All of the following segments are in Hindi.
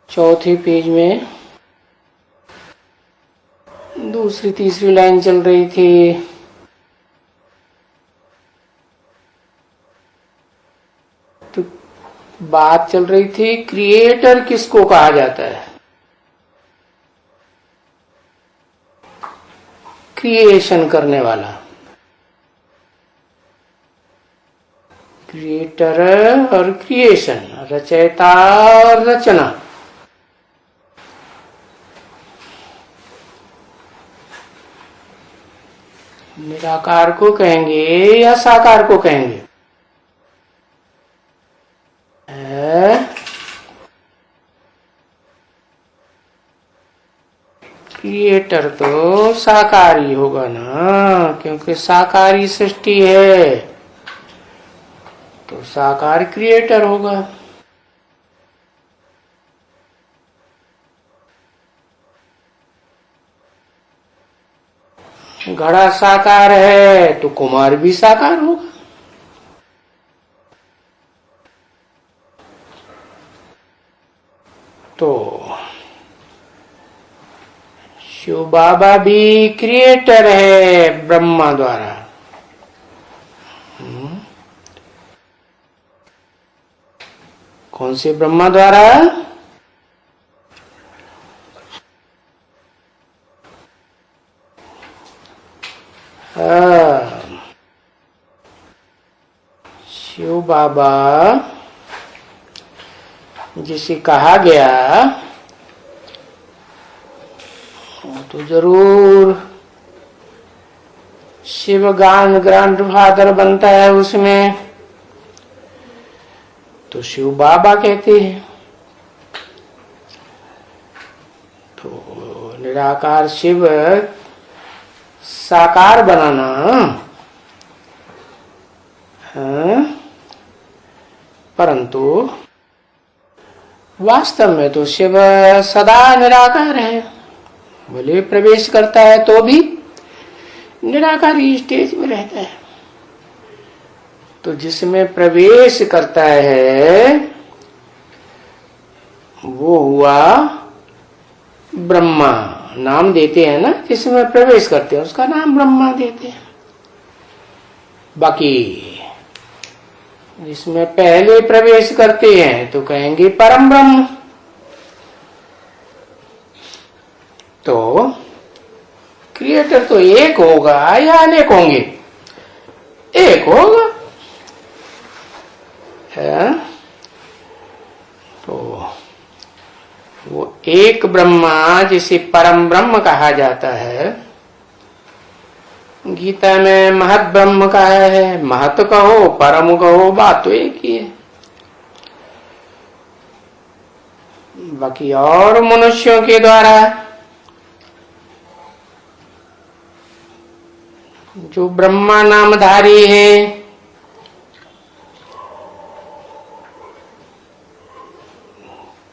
चौथे पेज में दूसरी तीसरी लाइन चल रही थी। तो बात चल रही थी क्रिएटर किसको कहा जाता है। क्रिएशन करने वाला, क्रिएटर और क्रिएशन, रचयिता और रचना। निराकार को कहेंगे या साकार को कहेंगे? क्रिएटर तो साकारी होगा ना, क्योंकि साकारी सृष्टि है, तो साकार क्रिएटर होगा। घड़ा साकार है तो कुमार भी साकार होगा। तो शिव बाबा भी क्रिएटर है ब्रह्मा द्वारा। कौन से ब्रह्मा द्वारा? शिव बाबा जिसे कहा गया तो जरूर शिव गान ग्रैंडफादर बनता है उसमें, तो शिव बाबा कहते हैं। तो निराकार शिव साकार बनाना, परंतु वास्तव में तो शिव सदा निराकार है। भले प्रवेश करता है तो भी निराकारी स्टेज में रहता है। तो जिसमें प्रवेश करता है वो हुआ ब्रह्मा। नाम देते हैं ना, जिसमें प्रवेश करते हैं उसका नाम ब्रह्मा देते हैं। बाकी जिसमें पहले प्रवेश करते हैं तो कहेंगे परम ब्रह्म। तो क्रिएटर तो एक होगा या अनेक होंगे? एक होगा है। तो वो एक ब्रह्मा जिसे परम ब्रह्म कहा जाता है, गीता में महत ब्रह्म कहा है। महत कहो परम कहो, बात तो एक ही है। बाकी और मनुष्यों के द्वारा जो ब्रह्मा नामधारी है,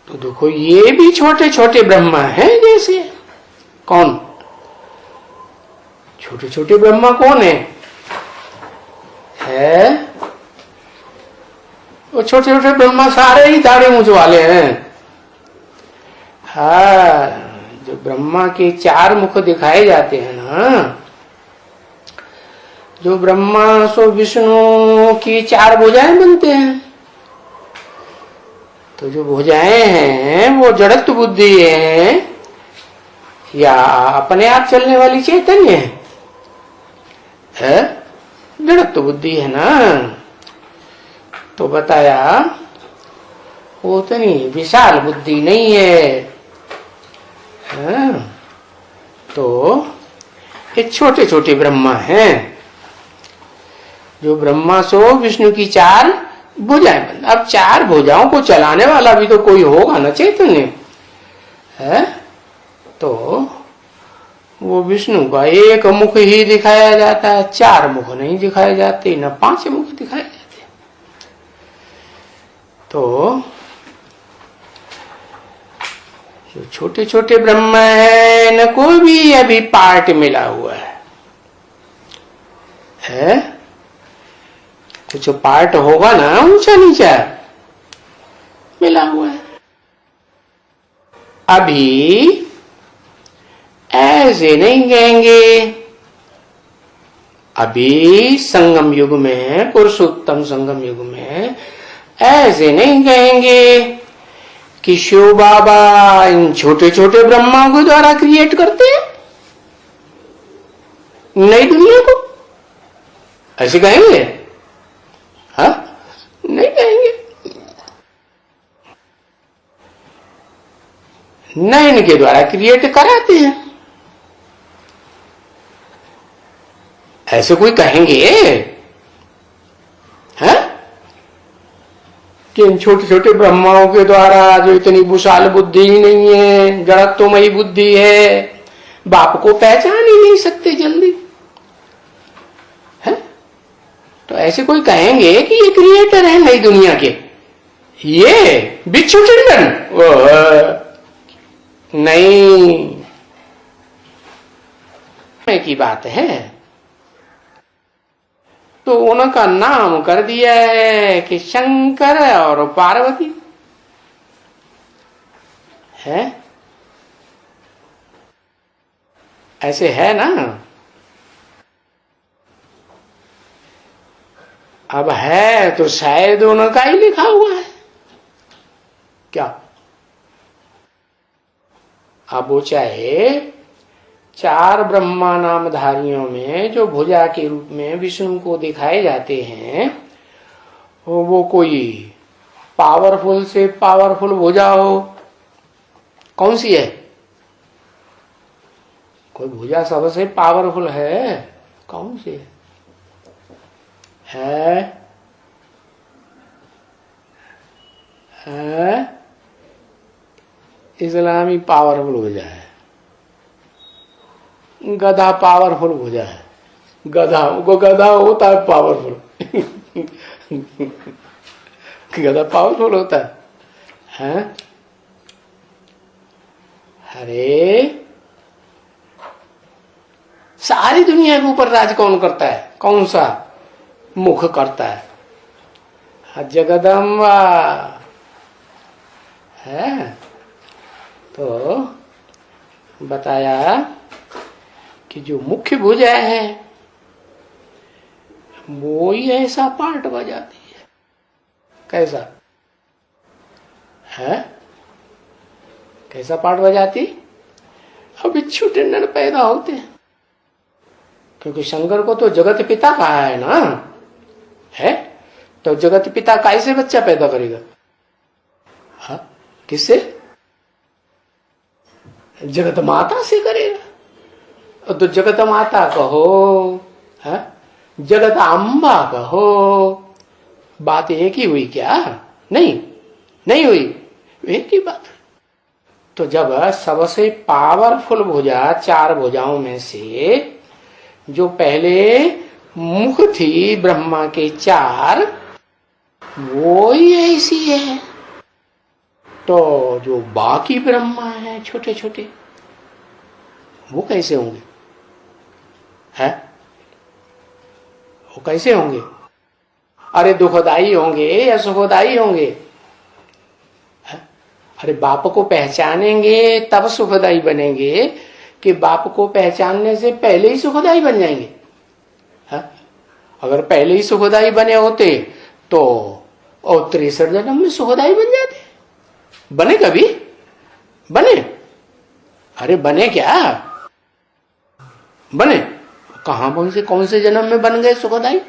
तो देखो ये भी छोटे छोटे ब्रह्मा हैं। जैसे कौन छोटे छोटे ब्रह्मा कौन है? वो छोटे छोटे ब्रह्मा सारे ही दाढ़ी मूंछ वाले हैं। हाँ, जो ब्रह्मा के चार मुख दिखाए जाते हैं ना, जो ब्रह्मा सो विष्णु की चार भुजाएं बनते हैं। तो जो भुजाएं हैं वो जड़त्व बुद्धि है या अपने आप चलने वाली चैतन्य है? जड़त्व बुद्धि है ना। तो बताया वो तो नहीं, विशाल बुद्धि नहीं है। तो ये छोटे छोटे ब्रह्मा हैं। जो ब्रह्मा सो विष्णु की चार भुजाएं बन। अब चार भुजाओं को चलाने वाला भी तो कोई होगा ना, चैतन्य है। तो वो विष्णु का एक मुख ही दिखाया जाता है, चार मुख नहीं दिखाए जाते, न पांच मुख दिखाए जाते। तो जो छोटे छोटे ब्रह्मा है, न कोई भी अभी पार्ट मिला हुआ है। कुछ पार्ट होगा ना ऊंचा नीचा मिला हुआ है। अभी ऐसे नहीं कहेंगे, अभी संगम युग में, पुरुषोत्तम संगम युग में ऐसे नहीं कहेंगे कि शिव बाबा इन छोटे छोटे ब्रह्माओं के द्वारा क्रिएट करते हैं नई दुनिया को, ऐसे कहेंगे? हाँ, नहीं कहेंगे। न इनके द्वारा क्रिएट कराते हैं, ऐसे कोई कहेंगे हैं कि इन छोटे छोटे ब्रह्माओं के द्वारा, जो इतनी विशाल बुद्धि ही नहीं है, जड़त्वमयी बुद्धि है, बाप को पहचान ही नहीं सकते जल्दी है? तो ऐसे कोई कहेंगे कि ये क्रिएटर है नई दुनिया के, ये बिच्छू टंडन? नहीं, की बात है। तो उनका नाम कर दिया है कि शंकर और पार्वती है, ऐसे है ना? अब है तो शायद उनका ही लिखा हुआ है क्या? अब वो चाहे 4 ब्रह्मा नामधारियों में जो भुजा के रूप में विष्णु को दिखाए जाते हैं, वो कोई पावरफुल से पावरफुल भुजा हो, कौन सी है? कोई भुजा सबसे पावरफुल है, कौन सी है? इस्लामी पावरफुल भुजा है, गधा पावरफुल भुजा है, गधा वो गधा होता है पावरफुल गधा पावरफुल होता है? अरे सारी दुनिया के ऊपर राज कौन करता है? कौन सा मुख करता है? जगदम्बा है। तो बताया कि जो मुख्य भुजा है वो ही ऐसा पार्ट बजाती है। कैसा है? कैसा पार्ट बजाती? अब बिच्छू टंडन पैदा होते हैं, क्योंकि शंकर को तो जगत पिता कहा है ना, है? तो जगत पिता कैसे बच्चा पैदा करेगा? हाँ, किससे? जगत माता से करेगा। तो जगत माता कहो, है? जगत अम्बा कहो, बात एक ही हुई क्या? नहीं, नहीं हुई, एक ही बात। तो जब सबसे पावरफुल भुजा 4 भुजाओं में से जो पहले मुख थी ब्रह्मा के 4, वो ही ऐसी है, तो जो बाकी ब्रह्मा है छोटे छोटे, वो कैसे होंगे? है? वो कैसे होंगे? अरे दुखदाई होंगे या सुखदाई होंगे? है? अरे बाप को पहचानेंगे तब सुखदाई बनेंगे कि बाप को पहचानने से पहले ही सुखदाई बन जाएंगे? है? अगर पहले ही सुखदाई बने होते तो और 63 जन्म में सुखदाई बन जाते। बने कभी? बने? अरे बने क्या? बने कहां से, कौन से जन्म में बन गए सुखदाई?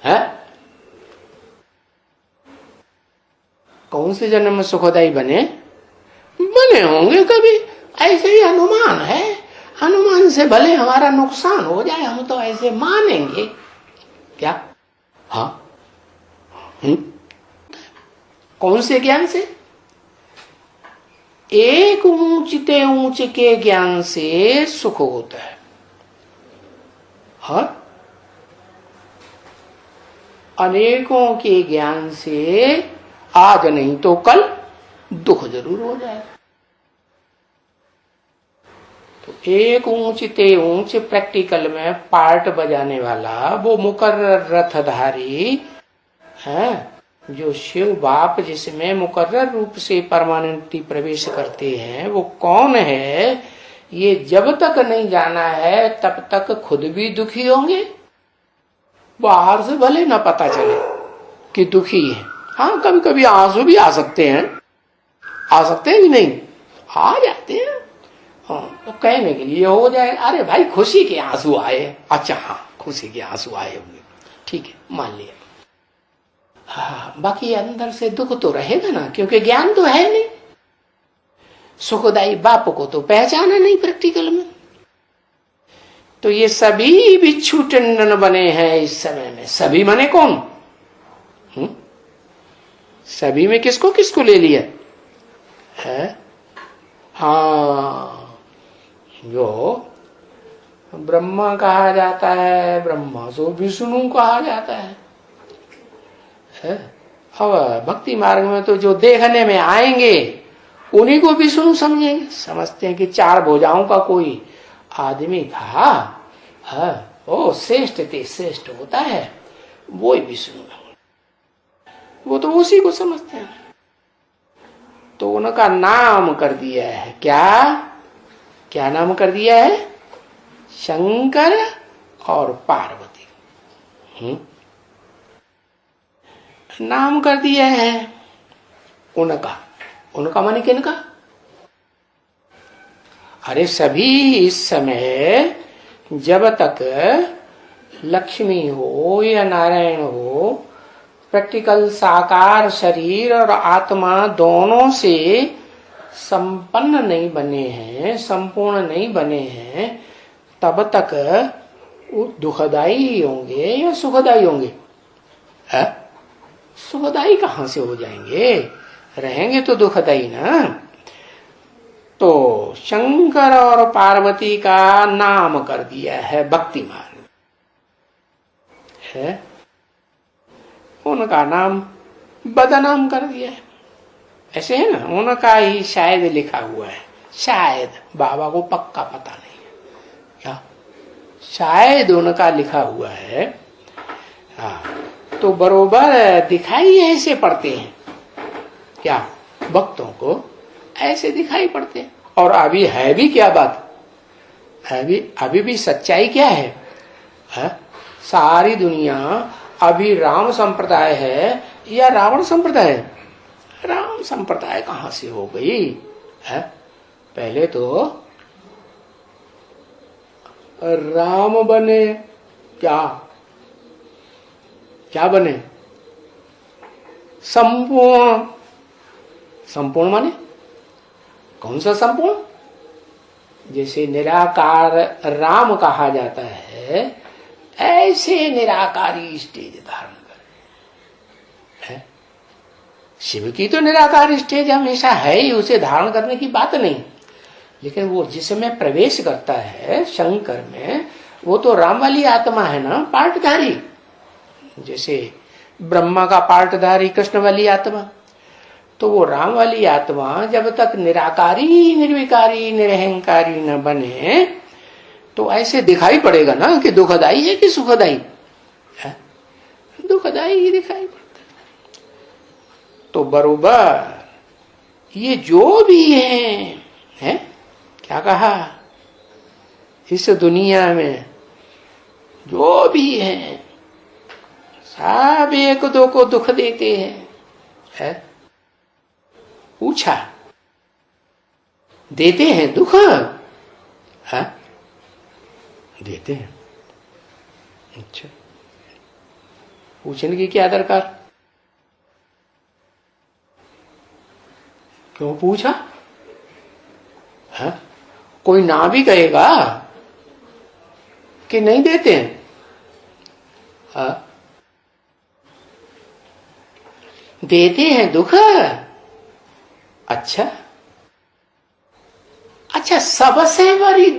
है? कौन से जन्म में सुखदाई बने? बने होंगे कभी, ऐसे ही अनुमान है। अनुमान से भले हमारा नुकसान हो जाए, हम तो ऐसे मानेंगे क्या? हाँ, कौन से ज्ञान से? एक ऊंचते ऊंच के ज्ञान से सुख होता है, और अनेकों के ज्ञान से आज नहीं तो कल दुख जरूर हो जाए। तो एक ऊंचते ऊंच प्रैक्टिकल में पार्ट बजाने वाला वो मुकर्रर रथधारी है, जो शिव बाप जिसमें मुकर्रर रूप से परमानेंटली प्रवेश करते हैं वो कौन है, ये जब तक नहीं जाना है तब तक खुद भी दुखी होंगे, बाहर से भले ना पता चले कि दुखी है। हाँ, कभी कभी आंसू भी आ सकते हैं, आ सकते हैं कि नहीं, आ जाते हैं। हाँ, तो कहने के लिए हो जाए, अरे भाई खुशी के आंसू आए, अच्छा हाँ खुशी के आंसू आए होंगे, ठीक है मान लिया। हाँ, बाकी अंदर से दुख तो रहेगा ना, क्योंकि ज्ञान तो है नहीं, सुखदाई बाप को तो पहचाना नहीं प्रैक्टिकल में। तो ये सभी बिच्छू टंडन बने हैं इस समय में। सभी माने कौन? सभी में किसको किसको ले लिया है? हाँ, जो ब्रह्मा कहा जाता है, ब्रह्मा को विष्णु कहा जाता है। अब भक्ति मार्ग में तो जो देखने में आएंगे उन्हीं को विष्णु समझेंगे, समझते हैं कि चार भुजाओं का कोई आदमी था, वो श्रेष्ठ ते श्रेष्ठ होता है, वो ही विष्णु है, वो तो उसी को समझते हैं। तो उनका नाम कर दिया है, क्या नाम कर दिया है? शंकर और पार्वती। नाम कर दिया है उनका माने किनका? अरे सभी इस समय जब तक लक्ष्मी हो या नारायण हो, प्रैक्टिकल साकार शरीर और आत्मा दोनों से संपन्न नहीं बने हैं, संपूर्ण नहीं बने हैं, तब तक वो दुखदाई होंगे या सुखदाई होंगे? सुखदाई कहां से हो जाएंगे, रहेंगे तो दुखदाई ना। तो शंकर और पार्वती का नाम कर दिया है भक्ति मार्ग है, उनका नाम बदनाम कर दिया है। ऐसे है ना, उनका ही शायद लिखा हुआ है, शायद, बाबा को पक्का पता नहीं है क्या, शायद उनका लिखा हुआ है। हाँ, तो बरोबर दिखाई ऐसे पड़ते हैं क्या, भक्तों को ऐसे दिखाई पड़ते हैं। और अभी है भी क्या बात, अभी भी सच्चाई क्या है? सारी दुनिया अभी राम संप्रदाय है या रावण संप्रदाय है? राम संप्रदाय कहां से हो गई है? पहले तो राम बने, क्या बने? संपूर्ण माने कौन सा संपूर्ण? जैसे निराकार राम कहा जाता है, ऐसे निराकारी स्टेज धारण करे। शिव की तो निराकार स्टेज हमेशा है ही, उसे धारण करने की बात नहीं, लेकिन वो जिसमें प्रवेश करता है शंकर में, वो तो राम वाली आत्मा है ना, पार्टधारी। जैसे ब्रह्मा का पार्टधारी कृष्ण वाली आत्मा, तो वो राम वाली आत्मा जब तक निराकारी निर्विकारी निरहंकारी न बने, तो ऐसे दिखाई पड़ेगा ना कि दुखदाई है कि सुखदाई है? दुखदाई ही दिखाई पड़ता है। तो बरोबर ये जो भी है क्या कहा, इस दुनिया में जो भी है सब एक दो को दुख देते हैं। पूछा, देते हैं दुख? है देते हैं। अच्छा, पूछने की क्या दरकार, क्यों पूछा? है कोई ना भी कहेगा कि नहीं देते हैं? देते हैं दुख? अच्छा, सबसे बड़ी